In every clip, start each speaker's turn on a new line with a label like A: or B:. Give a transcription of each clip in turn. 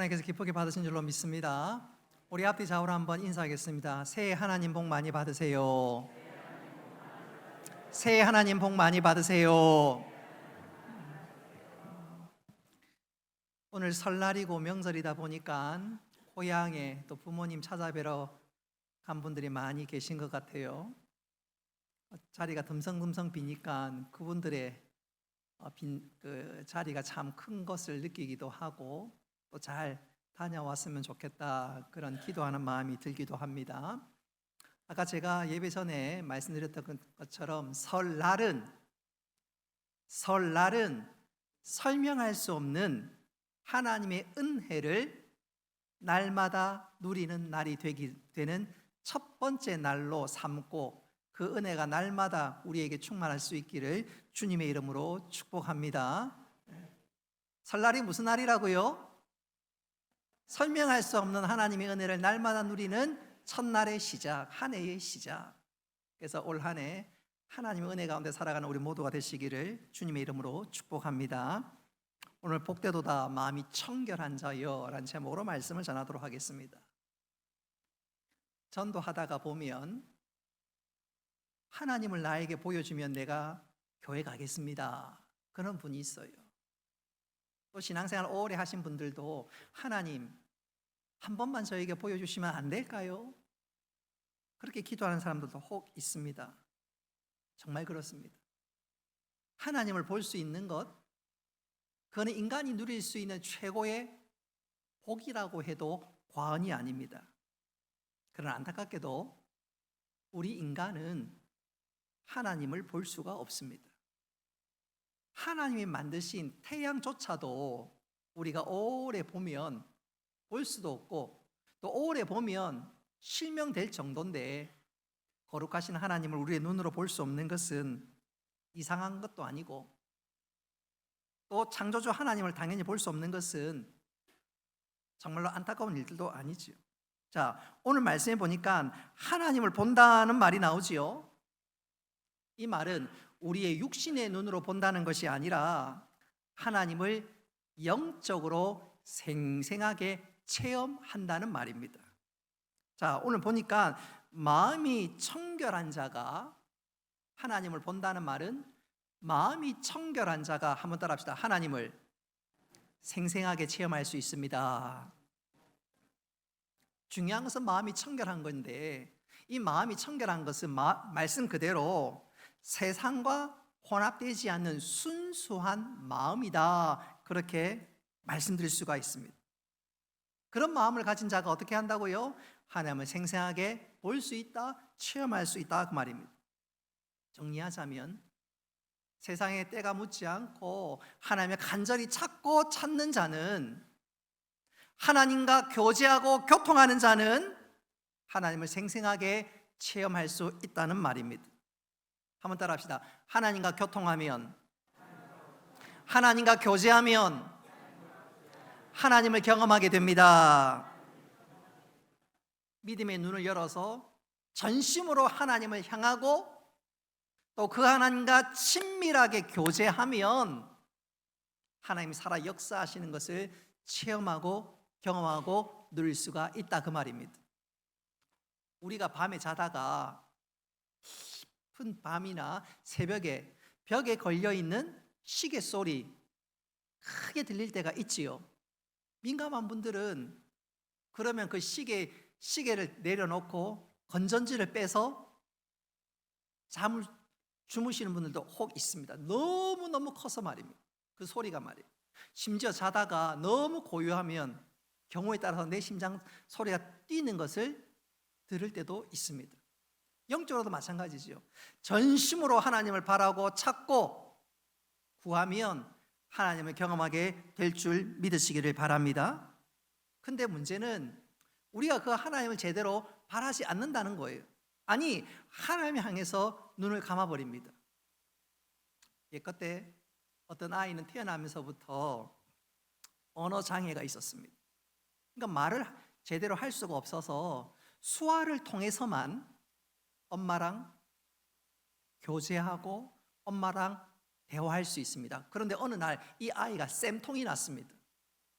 A: 하나님께서 기쁘게 받으신 줄로 믿습니다. 우리 앞뒤 좌우로 한번 인사하겠습니다. 새해 하나님 복 많이 받으세요. 새해 하나님 복 많이 받으세요. 오늘 설날이고 명절이다 보니까 고향에 또 부모님 찾아뵈러 간 분들이 많이 계신 것 같아요. 자리가 듬성듬성 비니까 그분들의 그 자리가 참 큰 것을 느끼기도 하고 또 잘 다녀왔으면 좋겠다, 그런 기도하는 마음이 들기도 합니다. 아까 제가 예배 전에 말씀드렸던 것처럼 설날은 설명할 수 없는 하나님의 은혜를 날마다 누리는 날이 되는 첫 번째 날로 삼고, 그 은혜가 날마다 우리에게 충만할 수 있기를 주님의 이름으로 축복합니다. 설날이 무슨 날이라고요? 설명할 수 없는 하나님의 은혜를 날마다 누리는 첫날의 시작, 한 해의 시작. 그래서 올 한 해 하나님의 은혜 가운데 살아가는 우리 모두가 되시기를 주님의 이름으로 축복합니다. 오늘 복되도다 마음이 청결한 자여 라는 제목으로 말씀을 전하도록 하겠습니다. 전도하다가 보면 하나님을 나에게 보여주면 내가 교회 가겠습니다, 그런 분이 있어요. 또 신앙생활 오래 하신 분들도 하나님 한 번만 저에게 보여주시면 안 될까요? 그렇게 기도하는 사람들도 혹 있습니다. 정말 그렇습니다. 하나님을 볼 수 있는 것, 그거는 인간이 누릴 수 있는 최고의 복이라고 해도 과언이 아닙니다. 그러나 안타깝게도 우리 인간은 하나님을 볼 수가 없습니다. 하나님이 만드신 태양조차도 우리가 오래 보면 볼 수도 없고, 또 오래 보면 실명될 정도인데, 거룩하신 하나님을 우리의 눈으로 볼 수 없는 것은 이상한 것도 아니고, 또 창조주 하나님을 당연히 볼 수 없는 것은 정말로 안타까운 일들도 아니지요. 자, 오늘 말씀해 보니까 하나님을 본다는 말이 나오지요. 이 말은 우리의 육신의 눈으로 본다는 것이 아니라 하나님을 영적으로 생생하게 체험한다는 말입니다. 자, 오늘 보니까 마음이 청결한 자가 하나님을 본다는 말은, 마음이 청결한 자가, 한번 따라합시다, 하나님을 생생하게 체험할 수 있습니다. 중요한 것은 마음이 청결한 건데, 이 마음이 청결한 것은 말씀 그대로 세상과 혼합되지 않는 순수한 마음이다, 그렇게 말씀드릴 수가 있습니다. 그런 마음을 가진 자가 어떻게 한다고요? 하나님을 생생하게 볼 수 있다, 체험할 수 있다, 그 말입니다. 정리하자면 세상에 때가 묻지 않고 하나님을 간절히 찾고 찾는 자는, 하나님과 교제하고 교통하는 자는 하나님을 생생하게 체험할 수 있다는 말입니다. 한번 따라합시다. 하나님과 교통하면, 하나님과 교제하면 하나님을 경험하게 됩니다. 믿음의 눈을 열어서 전심으로 하나님을 향하고 또 그 하나님과 친밀하게 교제하면 하나님이 살아 역사하시는 것을 체험하고 경험하고 누릴 수가 있다, 그 말입니다. 우리가 밤에 자다가 깊은 밤이나 새벽에 벽에 걸려있는 시계 소리 크게 들릴 때가 있지요. 민감한 분들은 그러면 그 시계를 내려놓고 건전지를 빼서 잠을 주무시는 분들도 혹 있습니다. 너무너무 커서 말입니다. 그 소리가 말이에요. 심지어 자다가 너무 고요하면 경우에 따라서 내 심장 소리가 뛰는 것을 들을 때도 있습니다. 영적으로도 마찬가지죠. 전심으로 하나님을 바라고 찾고 구하면 하나님을 경험하게 될 줄 믿으시기를 바랍니다. 근데 문제는 우리가 그 하나님을 제대로 바라지 않는다는 거예요. 아니, 하나님을 향해서 눈을 감아버립니다. 예컨 때 어떤 아이는 태어나면서부터 언어 장애가 있었습니다. 그러니까 말을 제대로 할 수가 없어서 수화를 통해서만 엄마랑 교제하고 엄마랑 대화할 수 있습니다. 그런데 어느 날 이 아이가 쌤통이 났습니다.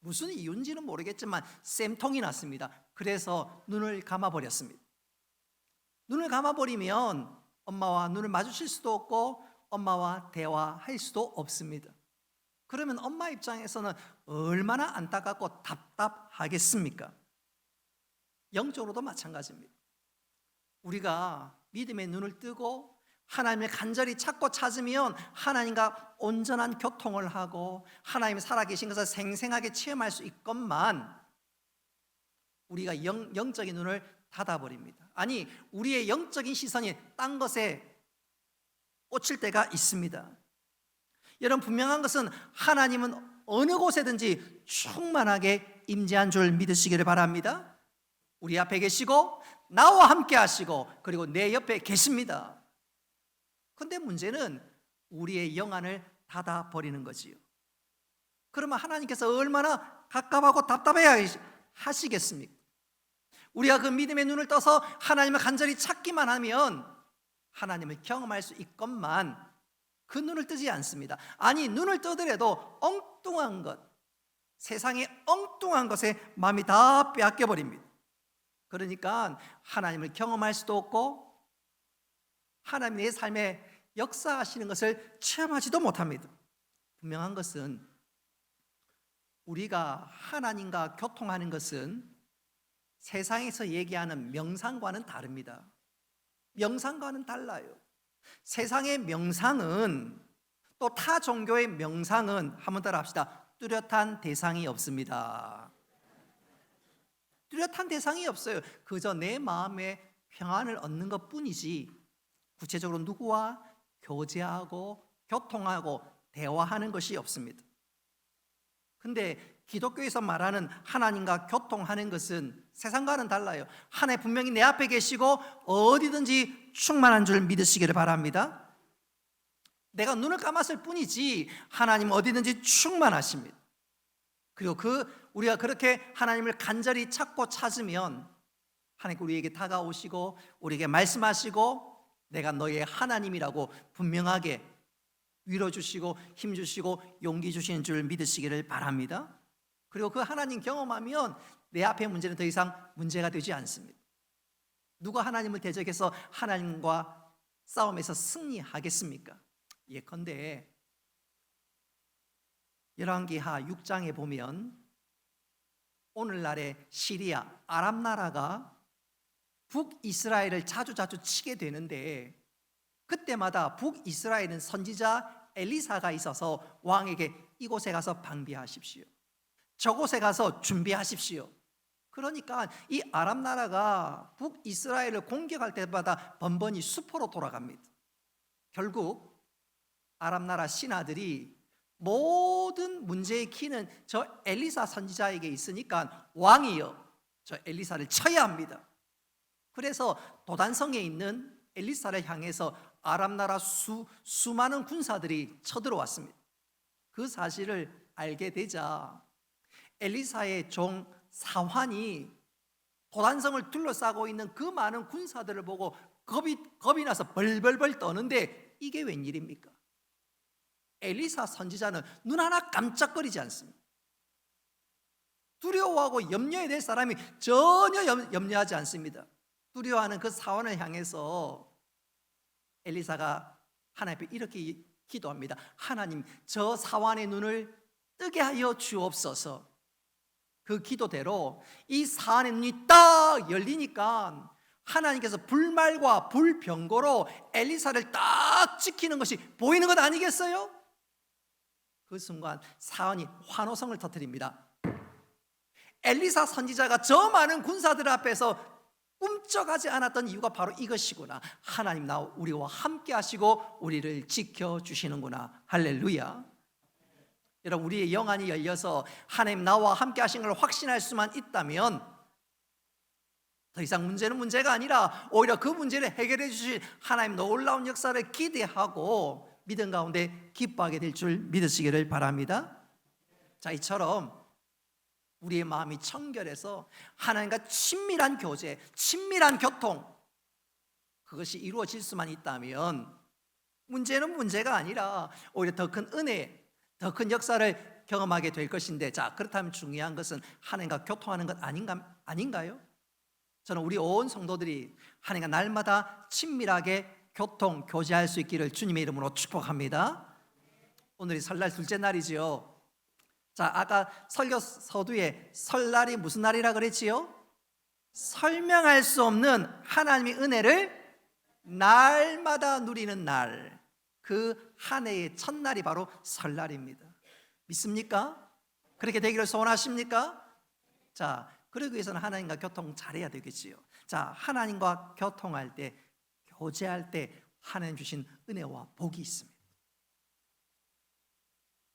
A: 무슨 이유인지는 모르겠지만 쌤통이 났습니다. 그래서 눈을 감아버렸습니다. 눈을 감아버리면 엄마와 눈을 마주칠 수도 없고 엄마와 대화할 수도 없습니다. 그러면 엄마 입장에서는 얼마나 안타깝고 답답하겠습니까? 영적으로도 마찬가지입니다. 우리가 믿음의 눈을 뜨고 하나님을 간절히 찾고 찾으면 하나님과 온전한 교통을 하고 하나님이 살아계신 것을 생생하게 체험할 수 있건만 우리가 영적인 눈을 닫아버립니다. 아니, 우리의 영적인 시선이 딴 것에 꽂힐 때가 있습니다. 여러분, 분명한 것은 하나님은 어느 곳에든지 충만하게 임재한 줄 믿으시기를 바랍니다. 우리 앞에 계시고 나와 함께 하시고 그리고 내 옆에 계십니다. 그런데 문제는 우리의 영안을 닫아버리는 거지요. 그러면 하나님께서 얼마나 갑갑하고 답답해야 하시겠습니까? 우리가 그 믿음의 눈을 떠서 하나님을 간절히 찾기만 하면 하나님을 경험할 수 있건만 그 눈을 뜨지 않습니다. 아니, 눈을 뜨더라도 엉뚱한 것, 세상의 엉뚱한 것에 마음이 다 빼앗겨버립니다. 그러니까 하나님을 경험할 수도 없고 하나님 내 삶에 역사하시는 것을 체험하지도 못합니다. 분명한 것은 우리가 하나님과 교통하는 것은 세상에서 얘기하는 명상과는 다릅니다. 명상과는 달라요. 세상의 명상은 또 타 종교의 명상은 한번 따라 합시다. 뚜렷한 대상이 없습니다. 뚜렷한 대상이 없어요. 그저 내 마음에 평안을 얻는 것 뿐이지 구체적으로 누구와 교제하고 교통하고 대화하는 것이 없습니다. 근데 기독교에서 말하는 하나님과 교통하는 것은 세상과는 달라요. 하나님 분명히 내 앞에 계시고 어디든지 충만한 줄 믿으시기를 바랍니다. 내가 눈을 감았을 뿐이지 하나님은 어디든지 충만하십니다. 그리고 우리가 그렇게 하나님을 간절히 찾고 찾으면 하나님께 우리에게 다가오시고 우리에게 말씀하시고 내가 너의 하나님이라고 분명하게 위로 주시고 힘 주시고 용기 주시는 줄 믿으시기를 바랍니다. 그리고 그 하나님 경험하면 내 앞의 문제는 더 이상 문제가 되지 않습니다. 누가 하나님을 대적해서 하나님과 싸움에서 승리하겠습니까? 예컨대 열왕기하 6장에 보면 오늘날의 시리아, 아람 나라가 북이스라엘을 자주 치게 되는데 그때마다 북이스라엘은 선지자 엘리사가 있어서 왕에게 이곳에 가서 방비하십시오. 저곳에 가서 준비하십시오. 그러니까 이 아람 나라가 북이스라엘을 공격할 때마다 번번이 수포로 돌아갑니다. 결국 아람 나라 신하들이 모든 문제의 키는 저 엘리사 선지자에게 있으니까 왕이여 저 엘리사를 쳐야 합니다. 그래서 도단성에 있는 엘리사를 향해서 아람 나라 수많은 군사들이 쳐들어왔습니다. 그 사실을 알게 되자 엘리사의 종 사환이 도단성을 둘러싸고 있는 그 많은 군사들을 보고 겁이 나서 벌벌벌 떠는데 이게 웬일입니까? 엘리사 선지자는 눈 하나 깜짝거리지 않습니다. 두려워하고 염려해야 될 사람이 전혀 염려하지 않습니다. 두려워하는 그 사환을 향해서 엘리사가 하나님 앞에 이렇게 기도합니다. 하나님, 저 사환의 눈을 뜨게 하여 주옵소서. 그 기도대로 이 사환의 눈이 딱 열리니까 하나님께서 불말과 불병거로 엘리사를 딱 지키는 것이 보이는 것 아니겠어요? 그 순간 사환이 환호성을 터뜨립니다. 엘리사 선지자가 저 많은 군사들 앞에서 꿈쩍하지 않았던 이유가 바로 이것이구나. 하나님 우리와 함께 하시고 우리를 지켜주시는구나. 할렐루야. 여러분, 우리의 영안이 열려서 하나님 나와 함께 하신 걸 확신할 수만 있다면 더 이상 문제는 문제가 아니라 오히려 그 문제를 해결해 주실 하나님 놀라운 역사를 기대하고 믿음 가운데 기뻐하게 될 줄 믿으시기를 바랍니다. 자, 이처럼 우리의 마음이 청결해서 하나님과 친밀한 교제, 친밀한 교통 그것이 이루어질 수만 있다면 문제는 문제가 아니라 오히려 더 큰 은혜, 더 큰 역사를 경험하게 될 것인데, 자, 그렇다면 중요한 것은 하나님과 교통하는 것 아닌가요? 저는 우리 온 성도들이 하나님과 날마다 친밀하게 교통, 교제할 수 있기를 주님의 이름으로 축복합니다. 오늘이 설날 둘째 날이지요. 자, 아까 설교 서두에 설날이 무슨 날이라 그랬지요? 설명할 수 없는 하나님의 은혜를 날마다 누리는 날, 그 한 해의 첫날이 바로 설날입니다. 믿습니까? 그렇게 되기를 소원하십니까? 자, 그러기 위해서는 하나님과 교통 잘해야 되겠지요. 자, 하나님과 교통할 때, 교제할 때 하나님 주신 은혜와 복이 있습니다.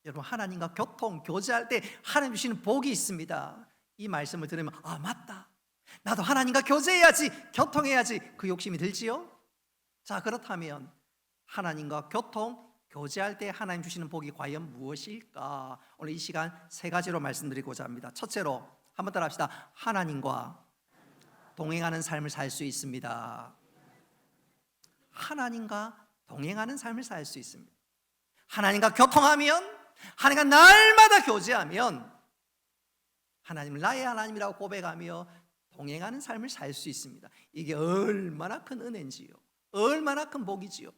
A: 여러분, 하나님과 교통, 교제할 때 하나님 주시는 복이 있습니다. 이 말씀을 들으면 아, 맞다, 나도 하나님과 교제해야지, 교통해야지, 그 욕심이 들지요. 자, 그렇다면 하나님과 교통, 교제할 때 하나님 주시는 복이 과연 무엇일까? 오늘 이 시간 세 가지로 말씀드리고자 합니다. 첫째로 한번 따라 합시다. 하나님과 동행하는 삶을 살 수 있습니다. 하나님과 동행하는 삶을 살 수 있습니다. 하나님과 교통하면, 하나님과 날마다 교제하면 하나님을 나의 하나님이라고 고백하며 동행하는 삶을 살 수 있습니다. 이게 얼마나 큰 은혜인지요, 얼마나 큰 복인지요.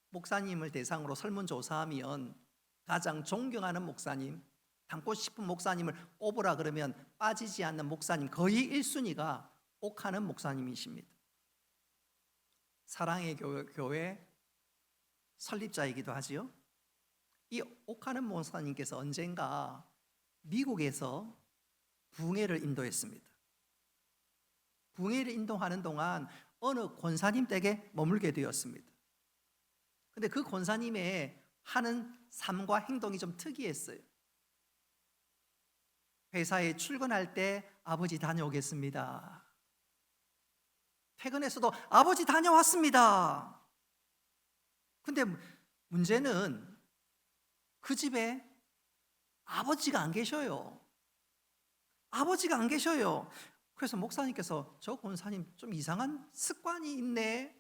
A: 목사님을 대상으로 설문조사하면 가장 존경하는 목사님, 닮고 싶은 목사님을 꼽으라 그러면 빠지지 않는 목사님 거의 1순위가 옥하는 목사님이십니다. 사랑의 교회 설립자이기도 하지요. 이 옥하는 목사님께서 언젠가 미국에서 부흥회를 인도했습니다. 부흥회를 인도하는 동안 어느 권사님 댁에 머물게 되었습니다. 근데 그 권사님의 하는 삶과 행동이 좀 특이했어요. 회사에 출근할 때 아버지 다녀오겠습니다. 퇴근해서도 아버지 다녀왔습니다. 근데 문제는 그 집에 아버지가 안 계셔요. 아버지가 안 계셔요. 그래서 목사님께서 저 권사님 좀 이상한 습관이 있네,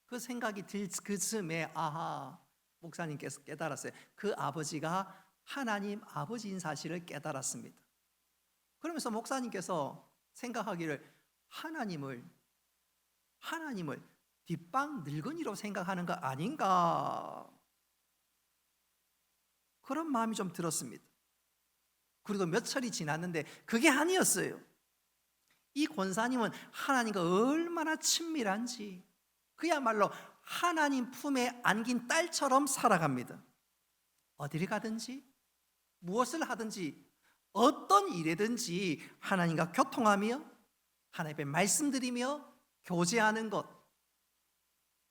A: 그 생각이 들 그 즈음에 아하, 목사님께서 깨달았어요. 그 아버지가 하나님 아버지인 사실을 깨달았습니다. 그러면서 목사님께서 생각하기를 하나님을 뒷방 늙은이로 생각하는 거 아닌가, 그런 마음이 좀 들었습니다. 그리고 몇 철이 지났는데 그게 아니었어요. 이 권사님은 하나님과 얼마나 친밀한지, 그야말로 하나님 품에 안긴 딸처럼 살아갑니다. 어디를 가든지, 무엇을 하든지, 어떤 일이든지 하나님과 교통하며 하나님의 말씀드리며 교제하는 것.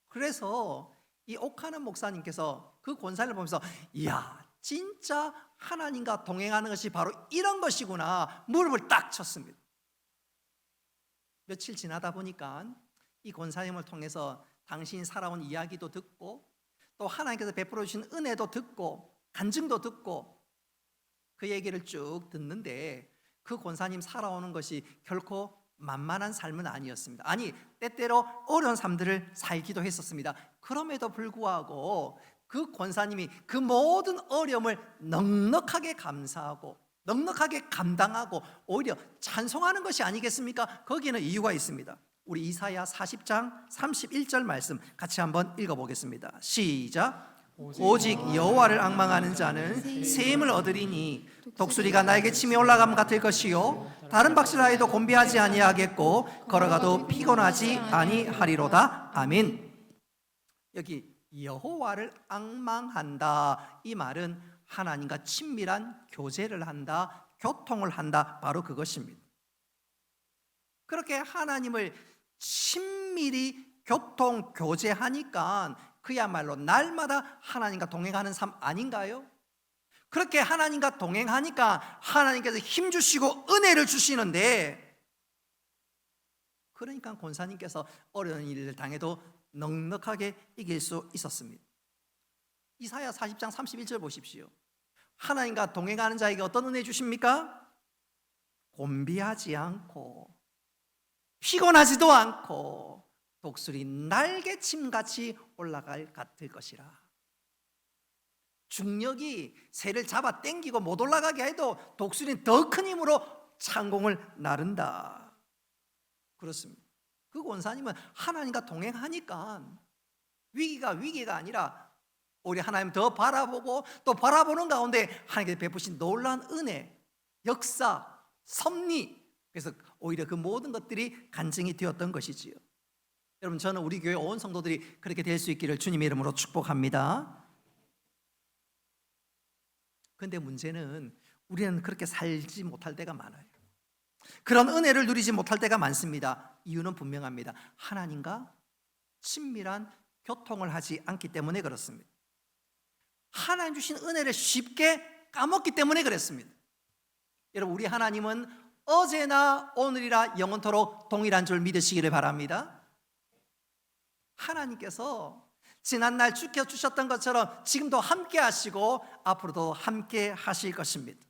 A: 그래서 이 옥하는 목사님께서 그 권사를 보면서 이야, 진짜 하나님과 동행하는 것이 바로 이런 것이구나, 무릎을 딱 쳤습니다. 며칠 지나다 보니까 이 권사님을 통해서 당신이 살아온 이야기도 듣고 또 하나님께서 베풀어 주신 은혜도 듣고 간증도 듣고 그 얘기를 쭉 듣는데 그 권사님 살아오는 것이 결코 만만한 삶은 아니었습니다. 아니, 때때로 어려운 삶들을 살기도 했었습니다. 그럼에도 불구하고 그 권사님이 그 모든 어려움을 넉넉하게 감사하고 넉넉하게 감당하고 오히려 찬송하는 것이 아니겠습니까? 거기에는 이유가 있습니다. 우리 이사야 40장 31절 말씀 같이 한번 읽어보겠습니다. 시작. 오직 여호와를 앙망하는 자는 새 힘을 얻으리니 독수리가 나에게 치며 올라감 같을 것이요 다른 박질하여도 곤비하지 아니하겠고 걸어가도 피곤하지 아니하리로다. 아멘. 여기 여호와를 앙망한다, 이 말은 하나님과 친밀한 교제를 한다, 교통을 한다, 바로 그것입니다. 그렇게 하나님을 친밀히 교통, 교제하니까 그야말로 날마다 하나님과 동행하는 삶 아닌가요? 그렇게 하나님과 동행하니까 하나님께서 힘 주시고 은혜를 주시는데, 그러니까 권사님께서 어려운 일을 당해도 넉넉하게 이길 수 있었습니다. 이사야 40장 31절 보십시오. 하나님과 동행하는 자에게 어떤 은혜 주십니까? 곤비하지 않고 피곤하지도 않고 독수리 날개침같이 올라갈 같을 것이라. 중력이 새를 잡아 당기고 못 올라가게 해도 독수리는 더 큰 힘으로 창공을 나른다. 그렇습니다. 그 권사님은 하나님과 동행하니까 위기가 아니라 오히려 하나님 더 바라보고 또 바라보는 가운데 하나님께서 베푸신 놀라운 은혜, 역사, 섭리, 그래서 오히려 그 모든 것들이 간증이 되었던 것이지요. 여러분, 저는 우리 교회 온 성도들이 그렇게 될 수 있기를 주님의 이름으로 축복합니다. 그런데 문제는 우리는 그렇게 살지 못할 때가 많아요. 그런 은혜를 누리지 못할 때가 많습니다. 이유는 분명합니다. 하나님과 친밀한 교통을 하지 않기 때문에 그렇습니다. 하나님 주신 은혜를 쉽게 까먹기 때문에 그렇습니다. 여러분, 우리 하나님은 어제나 오늘이라 영원토록 동일한 줄 믿으시기를 바랍니다. 하나님께서 지난날 지켜주셨던 것처럼 지금도 함께 하시고 앞으로도 함께 하실 것입니다.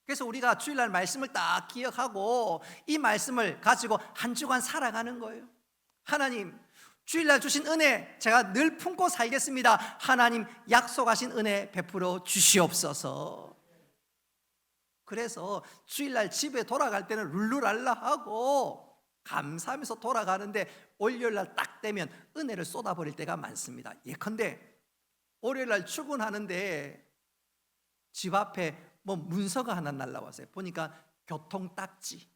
A: 그래서 우리가 주일날 말씀을 딱 기억하고 이 말씀을 가지고 한 주간 살아가는 거예요. 하나님, 주일날 주신 은혜 제가 늘 품고 살겠습니다. 하나님, 약속하신 은혜 베풀어 주시옵소서. 그래서 주일날 집에 돌아갈 때는 룰루랄라 하고 감사하면서 돌아가는데 월요일날 딱 되면 은혜를 쏟아버릴 때가 많습니다. 예컨대 월요일날 출근하는데 집 앞에 문서가 하나 날라왔어요. 보니까 교통딱지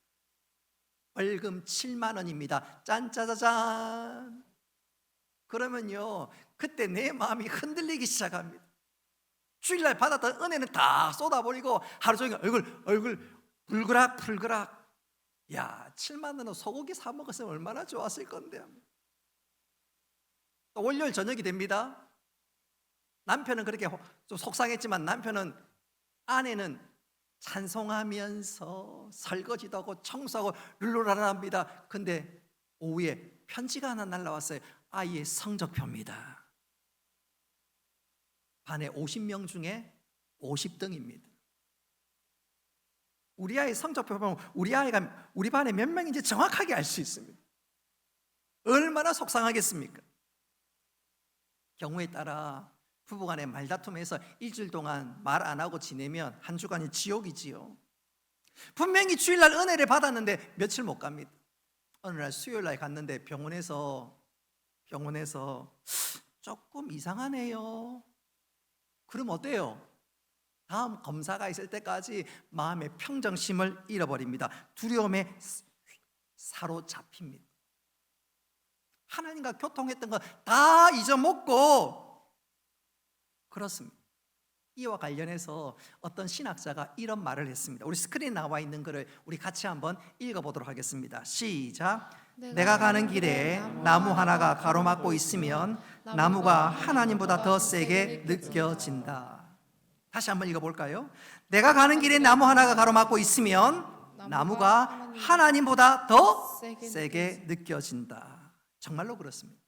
A: 벌금 7만 원입니다. 짠짜자잔. 그러면요, 그때 내 마음이 흔들리기 시작합니다. 주일날 받았던 은혜는 다 쏟아버리고 하루 종일 얼굴 불그락. 야, 7만 원은 소고기 사 먹었으면 얼마나 좋았을 건데. 또 월요일 저녁이 됩니다. 남편은 그렇게 좀 속상했지만 아내는 찬송하면서 설거지도 하고 청소하고 룰루랄라 합니다. 근데 오후에 편지가 하나 날라왔어요. 아이의 성적표입니다. 반에 50명 중에 50등입니다. 우리 아이 성적표 보면 우리 아이가 우리 반에 몇 명인지 정확하게 알 수 있습니다. 얼마나 속상하겠습니까? 경우에 따라 부부간의 말다툼에서 일주일 동안 말 안 하고 지내면 한 주간이 지옥이지요. 분명히 주일날 은혜를 받았는데 며칠 못 갑니다. 어느 날 수요일날 갔는데 병원에서 조금 이상하네요. 그럼 어때요? 다음 검사가 있을 때까지 마음의 평정심을 잃어버립니다. 두려움에 사로잡힙니다. 하나님과 교통했던 거 다 잊어먹고 그렇습니다. 이와 관련해서 어떤 신학자가 이런 말을 했습니다. 우리 스크린에 나와 있는 글을 우리 같이 한번 읽어보도록 하겠습니다. 시작. 내가 가는 길에 나무 하나가 가로막고 있으면 나무가 하나님보다 더 세게 느껴진다. 다시 한번 읽어볼까요? 내가 가는 길에 나무 하나가 가로막고 있으면 나무가 하나님보다 더 세게 느껴진다. 정말로 그렇습니다.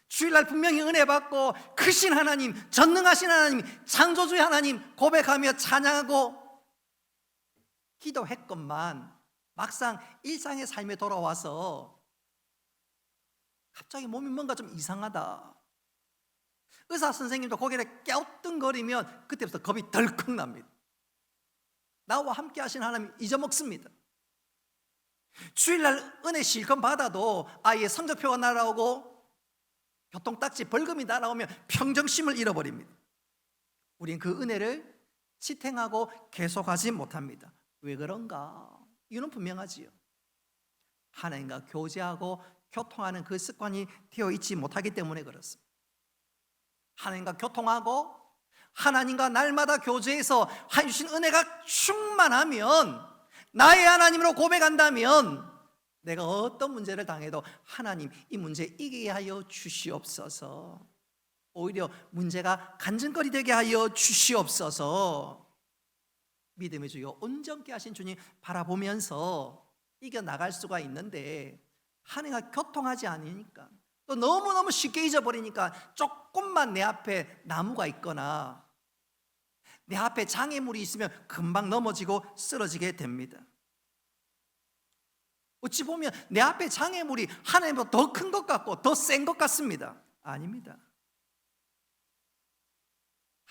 A: 주일날 분명히 은혜 받고 크신 하나님, 전능하신 하나님, 창조주의 하나님 고백하며 찬양하고 기도했건만 막상 일상의 삶에 돌아와서 갑자기 몸이 뭔가 좀 이상하다. 의사 선생님도 고개를 갸우뚱거리면 그때부터 겁이 덜컥 납니다. 나와 함께 하신 하나님 잊어먹습니다. 주일날 은혜 실컷 받아도 아이의 성적표가 날아오고 교통딱지 벌금이 날아오면 평정심을 잃어버립니다. 우린 그 은혜를 지탱하고 계속하지 못합니다. 왜 그런가? 이유는 분명하지요. 하나님과 교제하고 교통하는 그 습관이 되어 있지 못하기 때문에 그렇습니다. 하나님과 교통하고 하나님과 날마다 교제해서 주신 은혜가 충만하면, 나의 하나님으로 고백한다면 내가 어떤 문제를 당해도 하나님 이 문제 이기게 하여 주시옵소서, 오히려 문제가 간증거리 되게 하여 주시옵소서, 믿음의 주여 온전케 하신 주님 바라보면서 이겨나갈 수가 있는데, 하나님과 교통하지 않으니까 또 너무너무 쉽게 잊어버리니까 조금만 내 앞에 나무가 있거나 내 앞에 장애물이 있으면 금방 넘어지고 쓰러지게 됩니다. 어찌 보면 내 앞에 장애물이 하나님보다 더 큰 것 같고 더 센 것 같습니다. 아닙니다.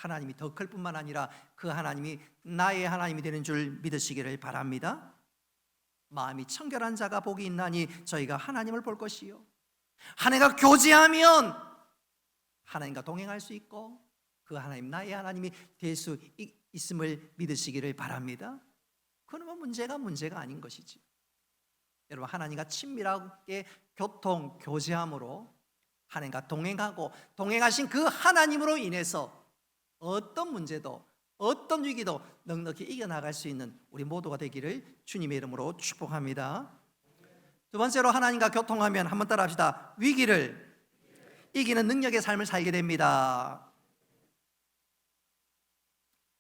A: 하나님이 더 클 뿐만 아니라 그 하나님이 나의 하나님이 되는 줄 믿으시기를 바랍니다. 마음이 청결한 자가 복이 있나니 저희가 하나님을 볼 것이요, 하나님과 교제하면 하나님과 동행할 수 있고 그 하나님 나의 하나님이 될 수 있음을 믿으시기를 바랍니다. 그러면 문제가 아닌 것이지. 여러분, 하나님과 친밀하게 교제함으로 하나님과 동행하고 동행하신 그 하나님으로 인해서 어떤 문제도 어떤 위기도 넉넉히 이겨나갈 수 있는 우리 모두가 되기를 주님의 이름으로 축복합니다. 두 번째로 하나님과 교통하면, 한번 따라 합시다. 위기를 이기는 능력의 삶을 살게 됩니다.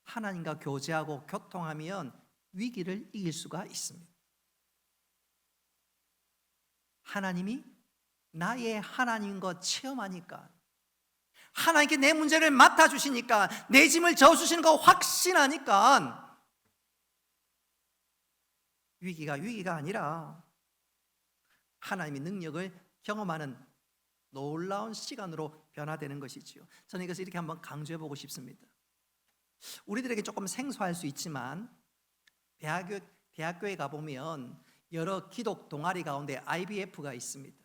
A: 하나님과 교제하고 교통하면 위기를 이길 수가 있습니다. 하나님이 나의 하나님인 것 체험하니까, 하나님께 내 문제를 맡아주시니까, 내 짐을 져주시는 거 확신하니까 위기가 아니라 하나님의 능력을 경험하는 놀라운 시간으로 변화되는 것이지요. 저는 이것을 이렇게 한번 강조해 보고 싶습니다. 우리들에게 조금 생소할 수 있지만 대학교에 가보면 여러 기독 동아리 가운데 IBF가 있습니다.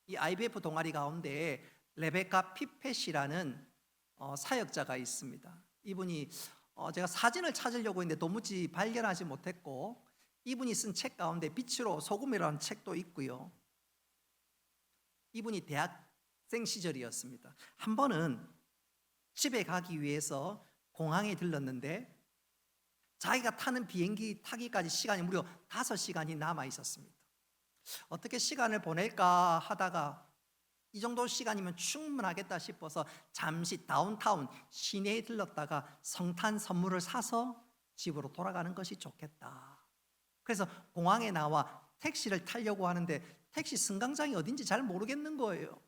A: 이 IBF 동아리 가운데 레베카 피펫이라는 사역자가 있습니다. 이분이 제가 사진을 찾으려고 했는데 도무지 발견하지 못했고, 이분이 쓴 책 가운데 빛으로 소금이라는 책도 있고요. 이분이 대학생 시절이었습니다. 한 번은 집에 가기 위해서 공항에 들렀는데 자기가 타는 비행기 타기까지 시간이 무려 5시간이 남아 있었습니다. 어떻게 시간을 보낼까 하다가 이 정도 시간이면 충분하겠다 싶어서 잠시 다운타운 시내에 들렀다가 성탄 선물을 사서 집으로 돌아가는 것이 좋겠다. 그래서 공항에 나와 택시를 타려고 하는데 택시 승강장이 어딘지 잘 모르겠는 거예요.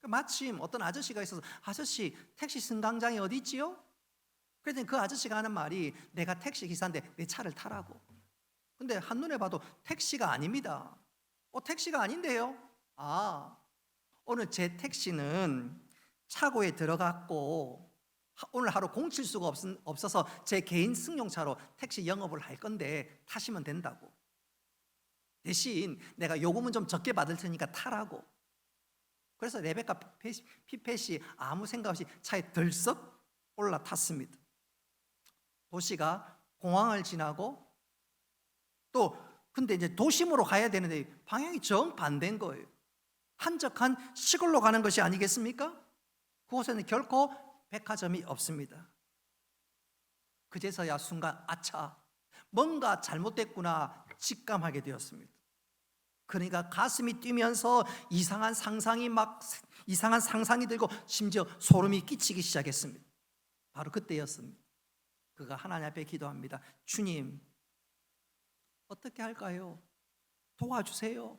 A: 마침 어떤 아저씨가 있어서, 아저씨 택시 승강장이 어디 있지요? 그랬더니 그 아저씨가 하는 말이, 내가 택시 기사인데 내 차를 타라고. 근데 한눈에 봐도 택시가 아닙니다. 택시가 아닌데요? 오늘 제 택시는 차고에 들어갔고 오늘 하루 공칠 수가 없어서 제 개인 승용차로 택시 영업을 할 건데 타시면 된다고. 대신 내가 요금은 좀 적게 받을 테니까 타라고. 그래서 레베카 피펫이 아무 생각 없이 차에 들썩 올라탔습니다. 도시가 공항을 지나고 근데 이제 도심으로 가야 되는데 방향이 정반대인 거예요. 한적한 시골로 가는 것이 아니겠습니까? 그곳에는 결코 백화점이 없습니다. 그제서야 순간 아차, 뭔가 잘못됐구나 직감하게 되었습니다. 그러니까 가슴이 뛰면서 이상한 상상이 들고 심지어 소름이 끼치기 시작했습니다. 바로 그때였습니다. 그가 하나님 앞에 기도합니다. 주님, 어떻게 할까요? 도와주세요.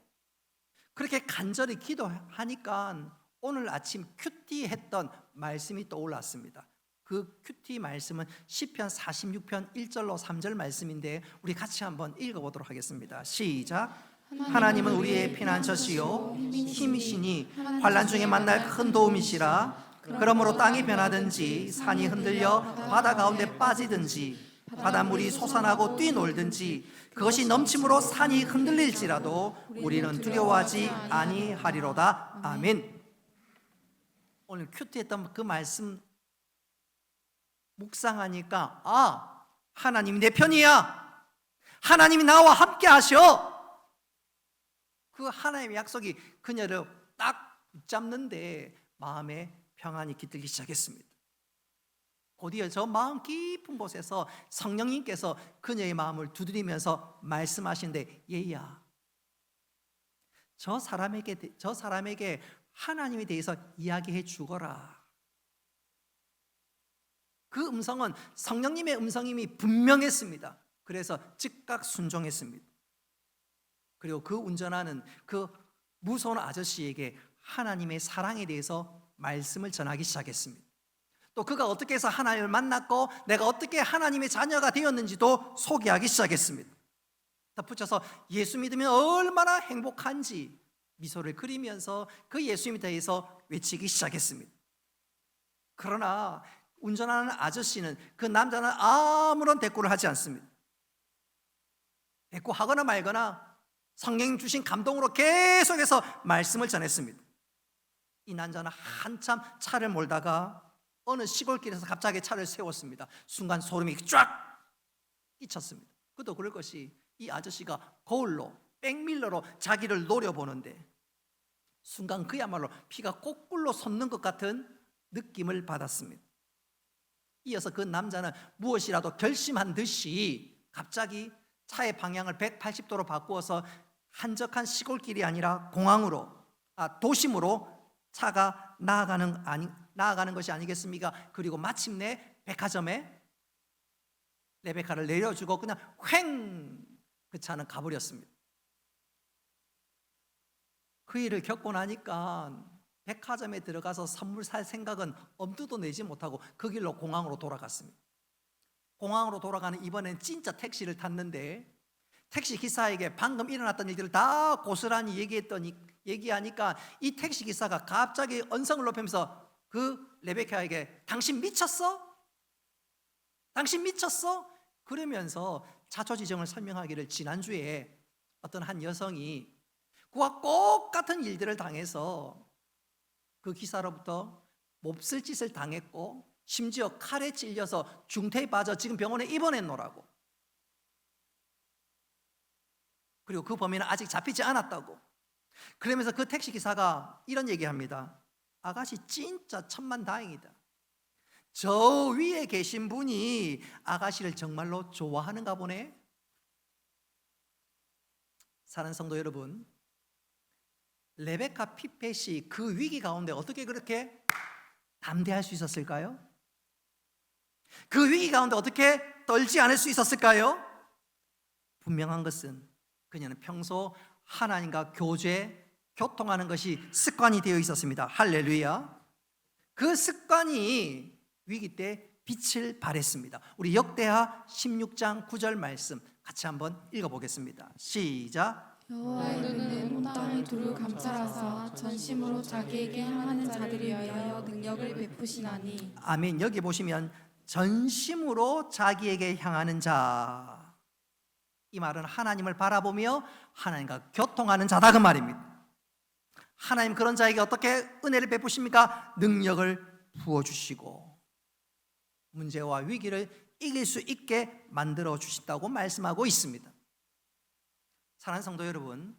A: 그렇게 간절히 기도하니까 오늘 아침 큐티 했던 말씀이 떠올랐습니다. 그 큐티 말씀은 시편 46편 1절로 3절 말씀인데 우리 같이 한번 읽어보도록 하겠습니다. 시작. 하나님은 우리의 피난처시요 힘이시니 환난 중에 만날 큰 도움이시라. 그러므로 땅이 변하든지 산이 흔들려 바다 가운데 빠지든지 바닷물이 솟아나고 뛰놀든지 그것이 넘침으로 산이 흔들릴지라도 우리는 두려워하지 아니하리로다. 아멘. 오늘 큐티했던 그 말씀 묵상하니까 하나님이 내 편이야. 하나님이 나와 함께 하셔. 그 하나님의 약속이 그녀를 딱 붙잡는데 마음에 평안이 깃들기 시작했습니다. 곧이어 저 마음 깊은 곳에서 성령님께서 그녀의 마음을 두드리면서 말씀하시는데, 얘야, 저 사람에게 하나님에 대해서 이야기해 주거라. 그 음성은 성령님의 음성임이 분명했습니다. 그래서 즉각 순종했습니다. 그리고 그 운전하는 그 무서운 아저씨에게 하나님의 사랑에 대해서 말씀을 전하기 시작했습니다. 또 그가 어떻게 해서 하나님을 만났고 내가 어떻게 하나님의 자녀가 되었는지도 소개하기 시작했습니다. 덧붙여서 예수 믿으면 얼마나 행복한지 미소를 그리면서 그 예수님에 대해서 외치기 시작했습니다. 그러나 운전하는 아저씨는 그 남자는 아무런 대꾸를 하지 않습니다. 대꾸하거나 말거나 성령님 주신 감동으로 계속해서 말씀을 전했습니다. 이 남자는 한참 차를 몰다가 어느 시골길에서 갑자기 차를 세웠습니다. 순간 소름이 쫙 끼쳤습니다. 그도 그럴 것이 이 아저씨가 거울로 백밀러로 자기를 노려보는데 순간 그야말로 피가 거꾸로 솟는 것 같은 느낌을 받았습니다. 이어서 그 남자는 무엇이라도 결심한 듯이 갑자기 차의 방향을 180도로 바꾸어서 한적한 시골길이 아니라 도심으로 차가 나아가는 것이 아니겠습니까? 그리고 마침내 백화점에 레베카를 내려주고 그냥 그 차는 가버렸습니다. 그 일을 겪고 나니까 백화점에 들어가서 선물 살 생각은 엄두도 내지 못하고 그 길로 공항으로 돌아갔습니다. 공항으로 돌아가는 이번엔 진짜 택시를 탔는데 택시 기사에게 방금 일어났던 일들을 다 고스란히 얘기하니까 이 택시 기사가 갑자기 언성을 높이면서 그 레베카에게 당신 미쳤어? 당신 미쳤어? 그러면서 자초지종을 설명하기를 지난주에 어떤 한 여성이 그와 똑같은 일들을 당해서 그 기사로부터 몹쓸 짓을 당했고 심지어 칼에 찔려서 중태에 빠져 지금 병원에 입원했노라고. 그리고 그 범인은 아직 잡히지 않았다고. 그러면서 그 택시기사가 이런 얘기합니다. 아가씨 진짜 천만다행이다. 저 위에 계신 분이 아가씨를 정말로 좋아하는가 보네. 사랑하는 성도 여러분, 레베카 피펫이 그 위기 가운데 어떻게 그렇게 담대할 수 있었을까요? 그 위기 가운데 어떻게 떨지 않을 수 있었을까요? 분명한 것은 그녀는 평소 하나님과 교통하는 것이 습관이 되어 있었습니다. 할렐루야. 그 습관이 위기 때 빛을 발했습니다. 우리 역대하 16장 9절 말씀 같이 한번 읽어보겠습니다. 시작.
B: 여호와의 눈은 온 땅을 두루 감찰하사 전심으로 자기에게 향하는 자들을 위하여 능력을 베푸시나니.
A: 아멘. 여기 보시면 전심으로 자기에게 향하는 자, 이 말은 하나님을 바라보며 하나님과 교통하는 자다 그 말입니다. 하나님 그런 자에게 어떻게 은혜를 베푸십니까? 능력을 부어주시고 문제와 위기를 이길 수 있게 만들어 주신다고 말씀하고 있습니다. 사랑하는 성도 여러분,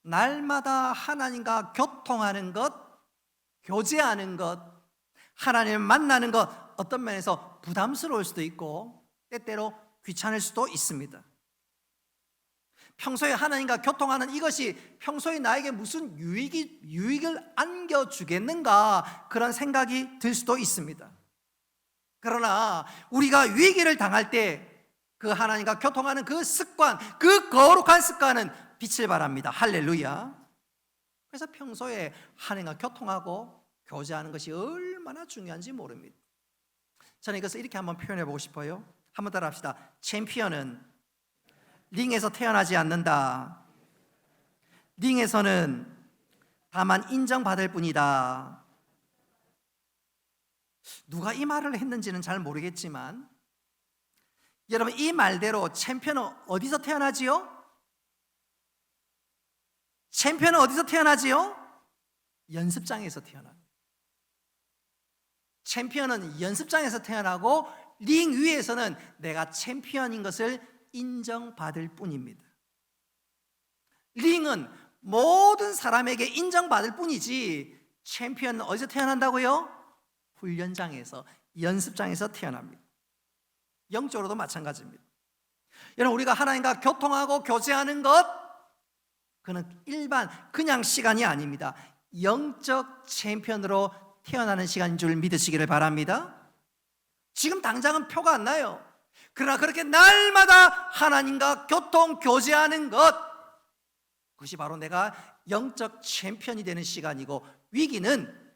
A: 날마다 하나님과 교통하는 것, 교제하는 것, 하나님을 만나는 것, 어떤 면에서 부담스러울 수도 있고 때때로 귀찮을 수도 있습니다. 평소에 하나님과 교통하는 이것이 평소에 나에게 무슨 유익을 안겨주겠는가, 그런 생각이 들 수도 있습니다. 그러나 우리가 위기를 당할 때 그 하나님과 교통하는 그 습관, 그 거룩한 습관은 빛을 발합니다. 할렐루야. 그래서 평소에 하나님과 교통하고 교제하는 것이 얼마나 중요한지 모릅니다. 저는 이것을 이렇게 한번 표현해 보고 싶어요. 한번 따라 합시다. 챔피언은 링에서 태어나지 않는다. 링에서는 다만 인정받을 뿐이다. 누가 이 말을 했는지는 잘 모르겠지만 여러분, 이 말대로 챔피언은 어디서 태어나지요? 챔피언은 어디서 태어나지요? 연습장에서 태어납니다. 챔피언은 연습장에서 태어나고 링 위에서는 내가 챔피언인 것을 인정받을 뿐입니다. 링은 모든 사람에게 인정받을 뿐이지 챔피언은 어디서 태어난다고요? 훈련장에서, 연습장에서 태어납니다. 영적으로도 마찬가지입니다. 여러분, 우리가 하나님과 교통하고 교제하는 것, 그는 그냥 시간이 아닙니다. 영적 챔피언으로 태어나는 시간인 줄 믿으시기를 바랍니다. 지금 당장은 표가 안 나요. 그러나 그렇게 날마다 하나님과 교통, 교제하는 것, 그것이 바로 내가 영적 챔피언이 되는 시간이고, 위기는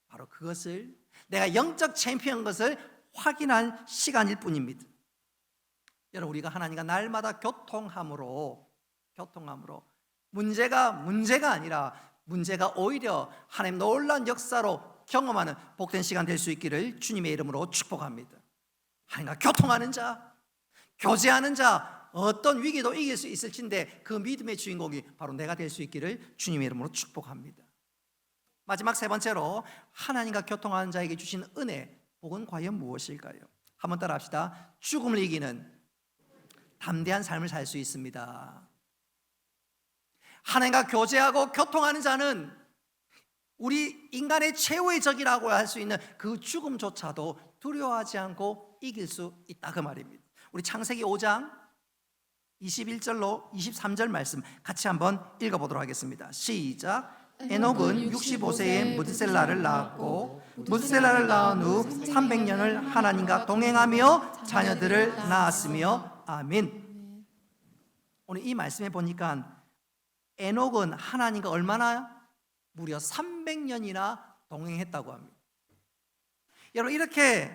A: 바로 그것을, 내가 영적 챔피언인 것을 확인할 시간일 뿐입니다. 여러분, 우리가 하나님과 날마다 교통함으로 문제가 아니라, 문제가 오히려 하나님 놀라운 역사로 경험하는 복된 시간 될 수 있기를 주님의 이름으로 축복합니다. 하나님과 교통하는 자, 교제하는 자, 어떤 위기도 이길 수 있을진데 그 믿음의 주인공이 바로 내가 될 수 있기를 주님의 이름으로 축복합니다. 마지막 세 번째로 하나님과 교통하는 자에게 주신 은혜, 복은 과연 무엇일까요? 한번 따라 합시다. 죽음을 이기는 담대한 삶을 살 수 있습니다. 하나님과 교제하고 교통하는 자는 우리 인간의 최후의 적이라고 할 수 있는 그 죽음조차도 두려워하지 않고 이길 수 있다, 그 말입니다. 우리 창세기 5장 21절로 23절 말씀 같이 한번 읽어보도록 하겠습니다. 시작. 에녹은 65세에 무드셀라를 낳았고 무드셀라를 낳은 후 300년을 하나님과 동행하며 자녀들을 낳았으며 아멘. 오늘 이 말씀에 보니까 에녹은 하나님과 얼마나 무려 300년이나 동행했다고 합니다. 여러분, 이렇게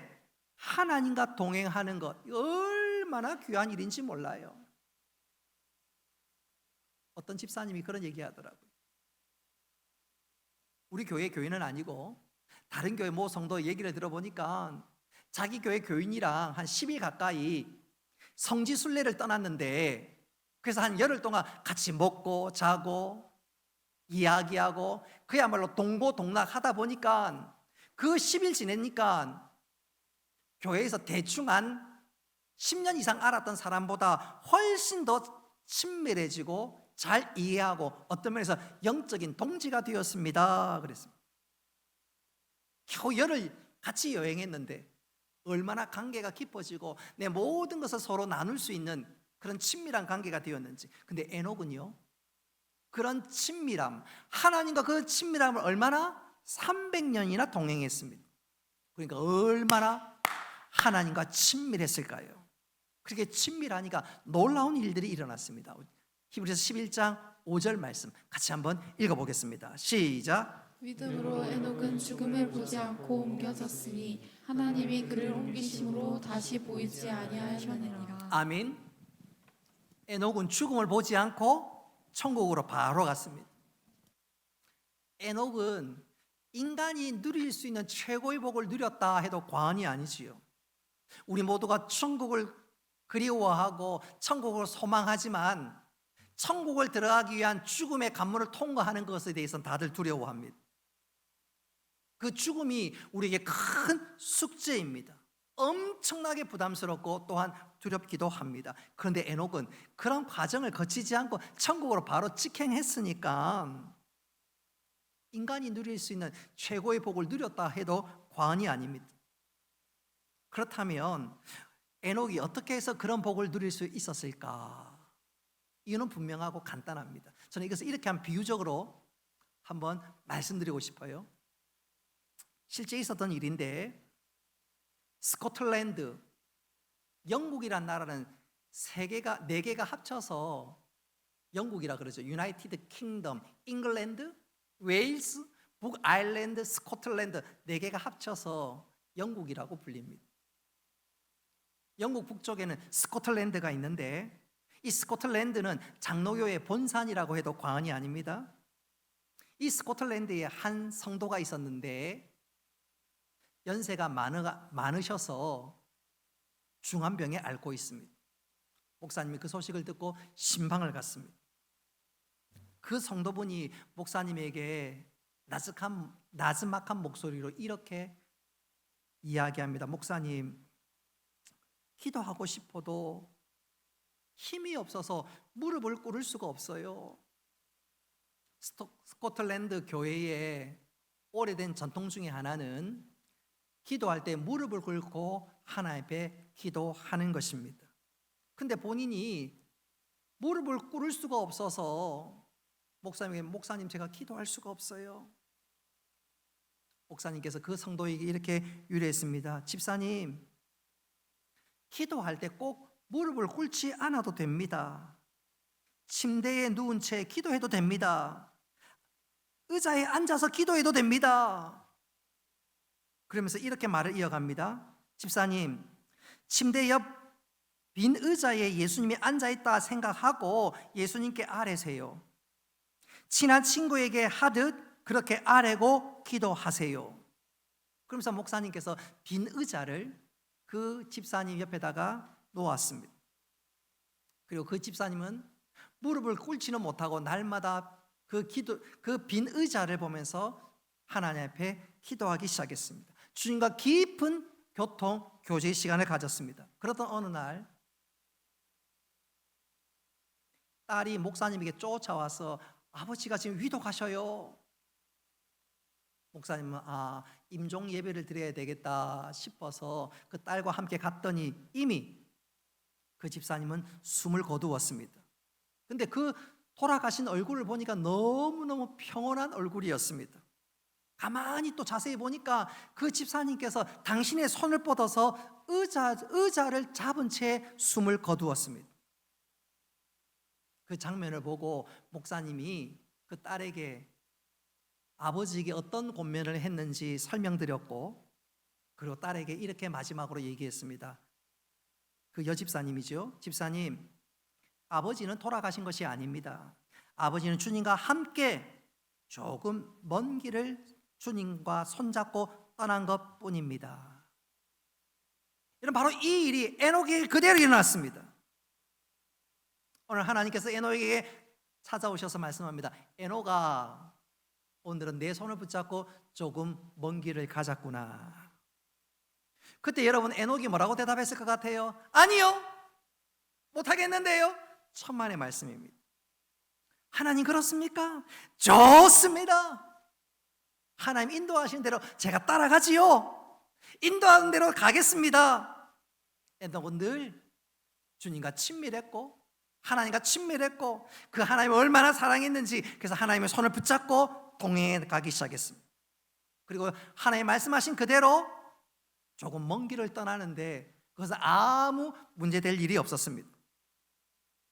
A: 하나님과 동행하는 것 얼마나 귀한 일인지 몰라요. 어떤 집사님이 그런 얘기 하더라고요. 우리 교회 교인은 아니고 다른 교회 모 성도 얘기를 들어보니까 자기 교회 교인이랑 한 10일 가까이 성지 순례를 떠났는데, 그래서 한 열흘 동안 같이 먹고 자고 이야기하고 그야말로 동고동락 하다 보니까 그 10일 지내니까 교회에서 대충 한 10년 이상 알았던 사람보다 훨씬 더 친밀해지고 잘 이해하고 어떤 면에서 영적인 동지가 되었습니다. 그랬습니다. 겨우 열흘 같이 여행했는데 얼마나 관계가 깊어지고 내 모든 것을 서로 나눌 수 있는 그런 친밀한 관계가 되었는지. 근데 에녹은요, 그런 친밀함, 하나님과 그 친밀함을 얼마나 300년이나 동행했습니다. 그러니까 얼마나 하나님과 친밀했을까요? 그렇게 친밀하니까 놀라운 일들이 일어났습니다. 히브리서 11장 5절 말씀 같이 한번 읽어보겠습니다. 시작.
B: 믿음으로 에녹은 죽음을 보지 않고 옮겨졌으니 하나님이 그를 옮기심으로 다시 보이지 아니하셨느니라.
A: 아멘. 에녹은 죽음을 보지 않고 천국으로 바로 갔습니다. 에녹은 인간이 누릴 수 있는 최고의 복을 누렸다 해도 과언이 아니지요. 우리 모두가 천국을 그리워하고 천국을 소망하지만 천국을 들어가기 위한 죽음의 관문을 통과하는 것에 대해서는 다들 두려워합니다. 그 죽음이 우리에게 큰 숙제입니다. 엄청나게 부담스럽고 또한 두렵기도 합니다. 그런데 에녹은 그런 과정을 거치지 않고 천국으로 바로 직행했으니까 인간이 누릴 수 있는 최고의 복을 누렸다 해도 과언이 아닙니다. 그렇다면 에녹이 어떻게 해서 그런 복을 누릴 수 있었을까? 이유는 분명하고 간단합니다. 저는 이것을 이렇게 한 비유적으로 한번 말씀드리고 싶어요. 실제 있었던 일인데, 스코틀랜드, 영국이란 나라는 네 개가 합쳐서 영국이라 그러죠. 유나이티드 킹덤, 잉글랜드, 웨일스, 북아일랜드, 스코틀랜드 네 개가 합쳐서 영국이라고 불립니다. 영국 북쪽에는 스코틀랜드가 있는데 이 스코틀랜드는 장로교의 본산이라고 해도 과언이 아닙니다. 이 스코틀랜드에 한 성도가 있었는데 연세가 많으셔서 중환병에 앓고 있습니다. 목사님이 그 소식을 듣고 신방을 갔습니다. 그 성도분이 목사님에게 나즈막한 목소리로 이렇게 이야기합니다. 목사님, 기도하고 싶어도 힘이 없어서 무릎을 꿇을 수가 없어요. 스코틀랜드 교회의 오래된 전통 중에 하나는 기도할 때 무릎을 꿇고 하나님 앞에 기도하는 것입니다. 근데 본인이 무릎을 꿇을 수가 없어서 목사님에게 목사님 제가 기도할 수가 없어요. 목사님께서 그 성도에게 이렇게 유래했습니다. 집사님, 기도할 때 꼭 무릎을 꿇지 않아도 됩니다. 침대에 누운 채 기도해도 됩니다. 의자에 앉아서 기도해도 됩니다. 그러면서 이렇게 말을 이어갑니다. 집사님, 침대 옆 빈 의자에 예수님이 앉아있다 생각하고 예수님께 아뢰세요. 친한 친구에게 하듯 그렇게 아뢰고 기도하세요. 그러면서 목사님께서 빈 의자를 그 집사님 옆에다가 놓았습니다. 그리고 그 집사님은 무릎을 꿇지는 못하고 날마다 그 빈 의자를 보면서 하나님 앞에 기도하기 시작했습니다. 주님과 깊은 교통 교제 시간을 가졌습니다. 그러던 어느 날 딸이 목사님에게 쫓아와서 아버지가 지금 위독하셔요. 목사님은 임종 예배를 드려야 되겠다 싶어서 그 딸과 함께 갔더니 이미 그 집사님은 숨을 거두었습니다. 근데 그 돌아가신 얼굴을 보니까 너무너무 평온한 얼굴이었습니다. 가만히 또 자세히 보니까 그 집사님께서 당신의 손을 뻗어서 의자를 잡은 채 숨을 거두었습니다. 그 장면을 보고 목사님이 그 딸에게 아버지에게 어떤 권면을 했는지 설명드렸고, 그리고 딸에게 이렇게 마지막으로 얘기했습니다. 그 여집사님이죠. 집사님, 아버지는 돌아가신 것이 아닙니다. 아버지는 주님과 함께 조금 먼 길을 주님과 손잡고 떠난 것 뿐입니다. 이런 바로 이 일이 에녹에게 그대로 일어났습니다. 오늘 하나님께서 에녹에게 찾아오셔서 말씀합니다. 에녹아, 오늘은 내 손을 붙잡고 조금 먼 길을 가자꾸나. 그때 여러분 에녹이 뭐라고 대답했을 것 같아요? 아니요, 못하겠는데요. 천만의 말씀입니다. 하나님 그렇습니까? 좋습니다. 하나님 인도하신 대로 제가 따라가지요. 인도하는 대로 가겠습니다. 에녹은 늘 주님과 친밀했고 하나님과 친밀했고 그 하나님을 얼마나 사랑했는지, 그래서 하나님의 손을 붙잡고 동행해 가기 시작했습니다. 그리고 하나님 말씀하신 그대로 조금 먼 길을 떠나는데 그것은 아무 문제될 일이 없었습니다.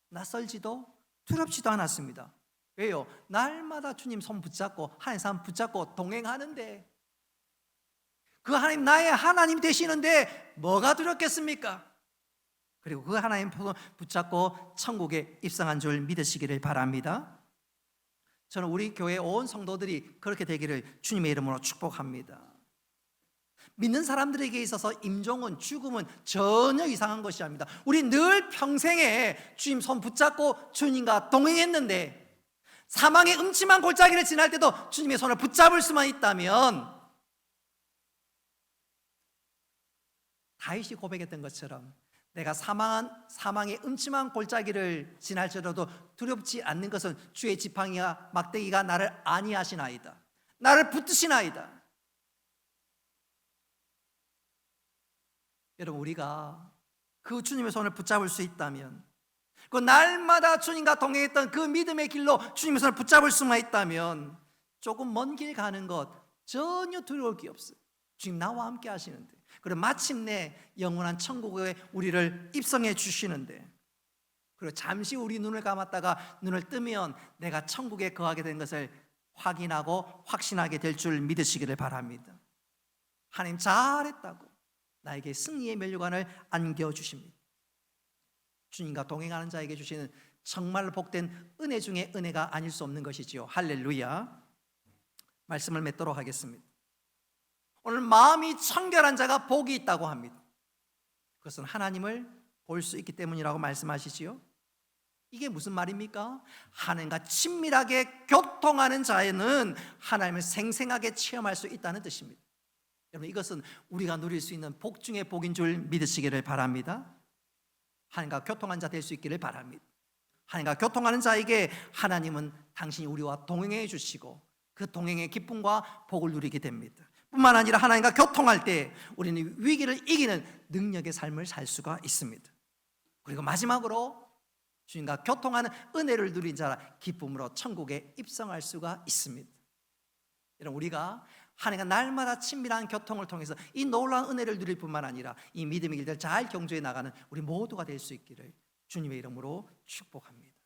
A: 낯설지도 두렵지도 않았습니다. 왜요? 날마다 주님 손 붙잡고 하나님 손 붙잡고 동행하는데, 그 하나님 나의 하나님 되시는데 뭐가 두렵겠습니까? 그리고 그 하나님 손 붙잡고 천국에 입성한 줄 믿으시기를 바랍니다. 저는 우리 교회 온 성도들이 그렇게 되기를 주님의 이름으로 축복합니다. 믿는 사람들에게 있어서 임종은, 죽음은 전혀 이상한 것이 아닙니다. 우리 늘 평생에 주님 손 붙잡고 주님과 동행했는데 사망의 음침한 골짜기를 지날 때도 주님의 손을 붙잡을 수만 있다면, 다윗이 고백했던 것처럼 내가 사망의 음침한 골짜기를 지날지라도 두렵지 않는 것은 주의 지팡이와 막대기가 나를 안위하시나이다, 나를 붙드시나이다. 여러분, 우리가 그 주님의 손을 붙잡을 수 있다면, 그 날마다 주님과 동행했던 그 믿음의 길로 주님의 손을 붙잡을 수만 있다면 조금 먼 길 가는 것 전혀 두려울 게 없어요. 주님 나와 함께 하시는데, 그리고 마침내 영원한 천국에 우리를 입성해 주시는데, 그리고 잠시 우리 눈을 감았다가 눈을 뜨면 내가 천국에 거하게 된 것을 확인하고 확신하게 될 줄 믿으시기를 바랍니다. 하나님 잘했다고 나에게 승리의 면류관을 안겨주십니다. 주님과 동행하는 자에게 주시는 정말 복된 은혜 중에 은혜가 아닐 수 없는 것이지요. 할렐루야. 말씀을 맺도록 하겠습니다. 오늘 마음이 청결한 자가 복이 있다고 합니다. 그것은 하나님을 볼 수 있기 때문이라고 말씀하시지요. 이게 무슨 말입니까? 하나님과 친밀하게 교통하는 자에는 하나님을 생생하게 체험할 수 있다는 뜻입니다. 여러분, 이것은 우리가 누릴 수 있는 복 중의 복인 줄 믿으시기를 바랍니다. 하나님과 교통한 자 될 수 있기를 바랍니다. 하나님과 교통하는 자에게 하나님은 당신이 우리와 동행해 주시고 그 동행의 기쁨과 복을 누리게 됩니다. 뿐만 아니라 하나님과 교통할 때 우리는 위기를 이기는 능력의 삶을 살 수가 있습니다. 그리고 마지막으로 주님과 교통하는 은혜를 누린 자라 기쁨으로 천국에 입성할 수가 있습니다. 여러분, 우리가 하나님과 날마다 친밀한 교통을 통해서 이 놀라운 은혜를 누릴 뿐만 아니라 이 믿음의 길들 잘 경주해 나가는 우리 모두가 될 수 있기를 주님의 이름으로 축복합니다.